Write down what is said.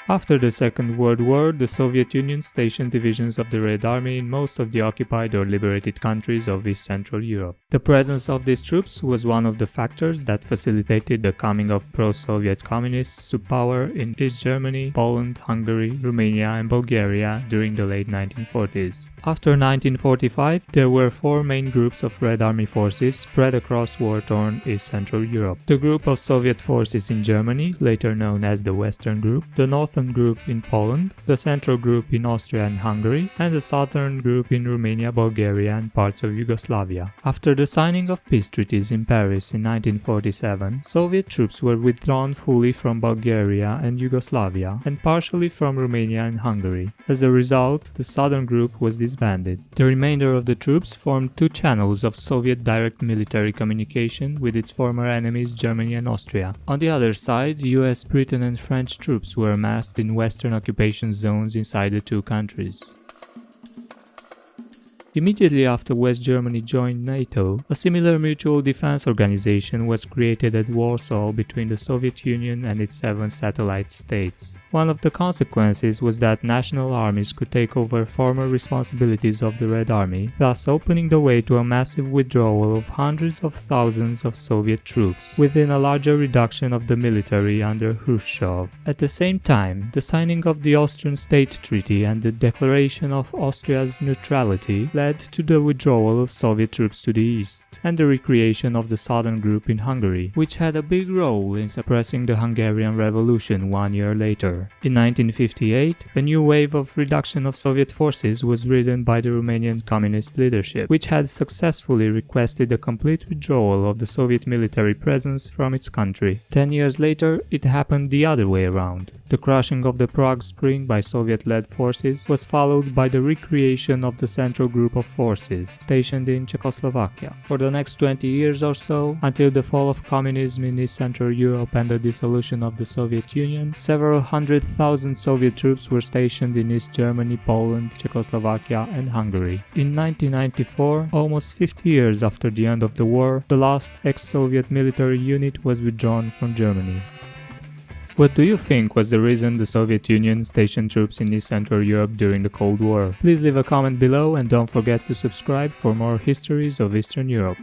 After the Second World War, the Soviet Union stationed divisions of the Red Army in most of the occupied or liberated countries of East Central Europe. The presence of these troops was one of the factors that facilitated the coming of pro-Soviet communists to power in East Germany, Poland, Hungary, Romania and Bulgaria during the late 1940s. After 1945, there were four main groups of Red Army forces spread across war-torn East Central Europe. The group of Soviet forces in Germany, later known as the Western Group, the Northern Group in Poland, the Central Group in Austria and Hungary, and the Southern Group in Romania, Bulgaria and parts of Yugoslavia. After the signing of peace treaties in Paris in 1947, Soviet troops were withdrawn fully from Bulgaria and Yugoslavia, and partially from Romania and Hungary. As a result, the Southern Group was disbanded. The remainder of the troops formed two channels of Soviet direct military communication with its former enemies Germany and Austria. On the other side, US, Britain and French troops were amassed in Western occupation zones inside the two countries. Immediately after West Germany joined NATO, a similar mutual defense organization was created at Warsaw between the Soviet Union and its 7 satellite states. One of the consequences was that national armies could take over former responsibilities of the Red Army, thus opening the way to a massive withdrawal of hundreds of thousands of Soviet troops, within a larger reduction of the military under Khrushchev. At the same time, the signing of the Austrian State Treaty and the declaration of Austria's neutrality led to the withdrawal of Soviet troops to the east, and the recreation of the Southern Group in Hungary, which had a big role in suppressing the Hungarian Revolution 1 year later. In 1958, a new wave of reduction of Soviet forces was ridden by the Romanian communist leadership, which had successfully requested a complete withdrawal of the Soviet military presence from its country. 10 years later, it happened the other way around. The crushing of the Prague Spring by Soviet-led forces was followed by the recreation of the Central Group of forces stationed in Czechoslovakia. For the next 20 years or so, until the fall of communism in East Central Europe and the dissolution of the Soviet Union, several 100,000 Soviet troops were stationed in East Germany, Poland, Czechoslovakia and Hungary. In 1994, almost 50 years after the end of the war, the last ex-Soviet military unit was withdrawn from Germany. What do you think was the reason the Soviet Union stationed troops in East Central Europe during the Cold War? Please leave a comment below and don't forget to subscribe for more histories of Eastern Europe.